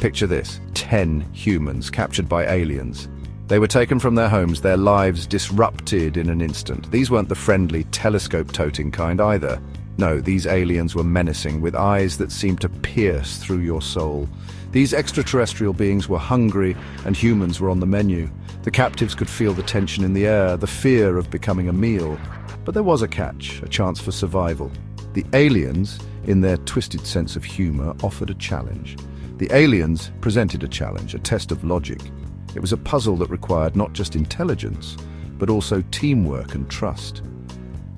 Picture this, 10 humans captured by aliens. They were taken from their homes, their lives disrupted in an instant. These weren't the friendly, telescope-toting kind either. No, these aliens were menacing, with eyes that seemed to pierce through your soul. These extraterrestrial beings were hungry, and humans were on the menu. The captives could feel the tension in the air, the fear of becoming a meal. But there was a catch, a chance for survival. The aliens, in their twisted sense of humor, offered a challenge. The aliens presented a challenge, a test of logic. It was a puzzle that required not just intelligence, but also teamwork and trust.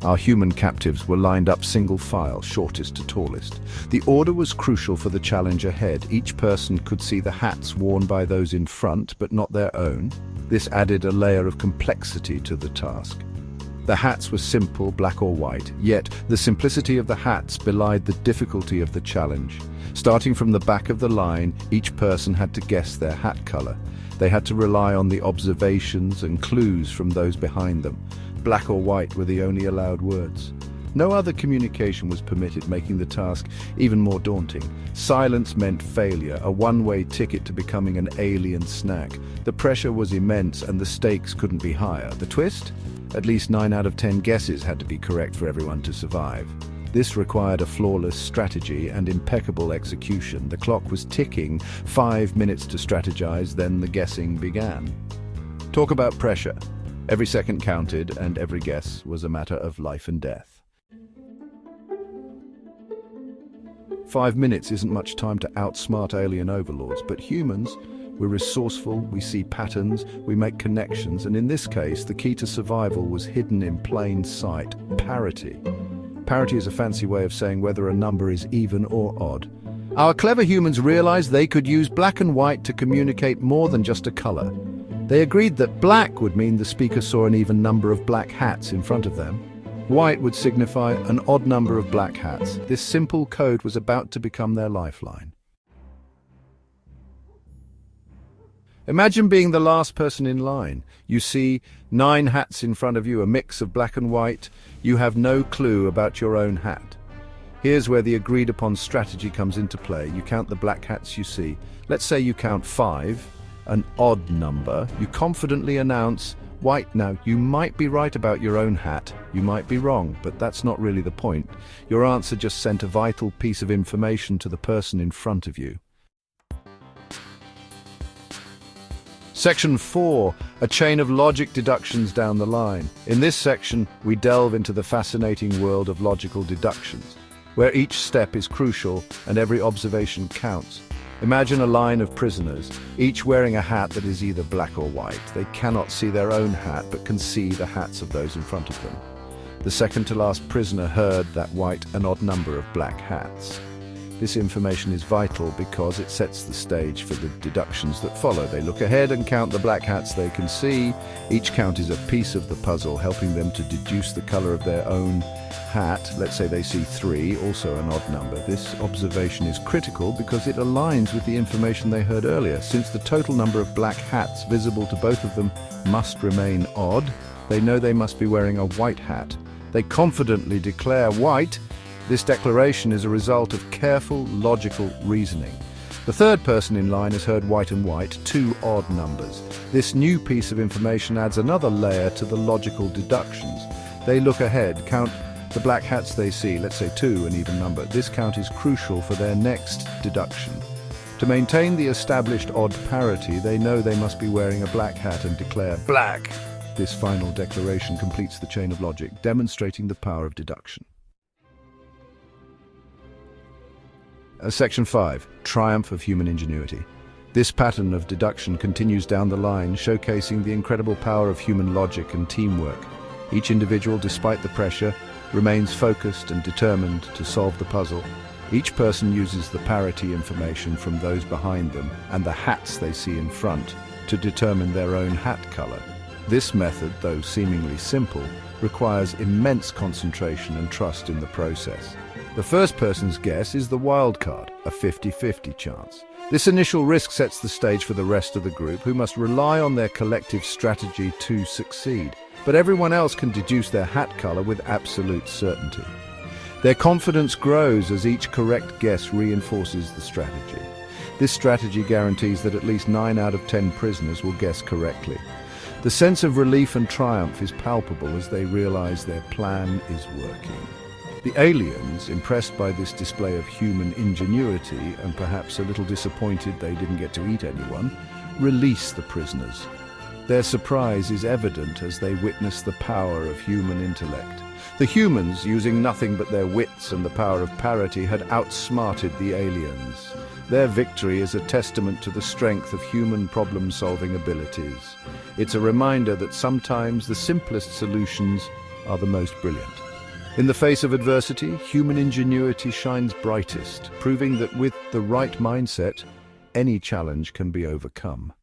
Our human captives were lined up single file, shortest to tallest. The order was crucial for the challenge ahead. Each person could see the hats worn by those in front, but not their own. This added a layer of complexity to the task. The hats were simple, black or white, yet the simplicity of the hats belied the difficulty of the challenge. Starting from the back of the line, each person had to guess their hat color. They had to rely on the observations and clues from those behind them. Black or white were the only allowed words. No other communication was permitted, making the task even more daunting. Silence meant failure, a one-way ticket to becoming an alien snack. The pressure was immense and the stakes couldn't be higher. The twist? At least 9 out of 10 guesses had to be correct for everyone to survive. This required a flawless strategy and impeccable execution. The clock was ticking, 5 minutes to strategize, then the guessing began. Talk about pressure. Every second counted, and every guess was a matter of life and death. 5 minutes isn't much time to outsmart alien overlords, but humans, we're resourceful, we see patterns, we make connections, and in this case, the key to survival was hidden in plain sight: parity. Parity is a fancy way of saying whether a number is even or odd. Our clever humans realized they could use black and white to communicate more than just a color. They agreed that black would mean the speaker saw an even number of black hats in front of them. White would signify an odd number of black hats. This simple code was about to become their lifeline. Imagine being the last person in line. You see 9 hats in front of you, a mix of black and white. You have no clue about your own hat. Here's where the agreed-upon strategy comes into play. You count the black hats you see. Let's say you count 5, an odd number. You confidently announce, white. Now, you might be right about your own hat. You might be wrong, but that's not really the point. Your answer just sent a vital piece of information to the person in front of you. Section 4, a chain of logic deductions down the line. In this section, we delve into the fascinating world of logical deductions, where each step is crucial and every observation counts. Imagine a line of prisoners, each wearing a hat that is either black or white. They cannot see their own hat, but can see the hats of those in front of them. The second-to-last prisoner heard that white an odd number of black hats. This information is vital because it sets the stage for the deductions that follow. They look ahead and count the black hats they can see. Each count is a piece of the puzzle, helping them to deduce the color of their own hat. Let's say they see 3, also an odd number. This observation is critical because it aligns with the information they heard earlier. Since the total number of black hats visible to both of them must remain odd, they know they must be wearing a white hat. They confidently declare white. This declaration is a result of careful, logical reasoning. The third person in line has heard white and white, 2 odd numbers. This new piece of information adds another layer to the logical deductions. They look ahead, count the black hats they see, let's say 2, an even number. This count is crucial for their next deduction. To maintain the established odd parity, they know they must be wearing a black hat and declare black. This final declaration completes the chain of logic, demonstrating the power of deduction. Section 5, Triumph of Human Ingenuity. This pattern of deduction continues down the line, showcasing the incredible power of human logic and teamwork. Each individual, despite the pressure, remains focused and determined to solve the puzzle. Each person uses the parity information from those behind them and the hats they see in front to determine their own hat color. This method, though seemingly simple, requires immense concentration and trust in the process. The first person's guess is the wild card, a 50-50 chance. This initial risk sets the stage for the rest of the group, who must rely on their collective strategy to succeed. But everyone else can deduce their hat color with absolute certainty. Their confidence grows as each correct guess reinforces the strategy. This strategy guarantees that at least 9 out of 10 prisoners will guess correctly. The sense of relief and triumph is palpable as they realize their plan is working. The aliens, impressed by this display of human ingenuity and perhaps a little disappointed they didn't get to eat anyone, release the prisoners. Their surprise is evident as they witness the power of human intellect. The humans, using nothing but their wits and the power of parity, had outsmarted the aliens. Their victory is a testament to the strength of human problem-solving abilities. It's a reminder that sometimes the simplest solutions are the most brilliant. In the face of adversity, human ingenuity shines brightest, proving that with the right mindset, any challenge can be overcome.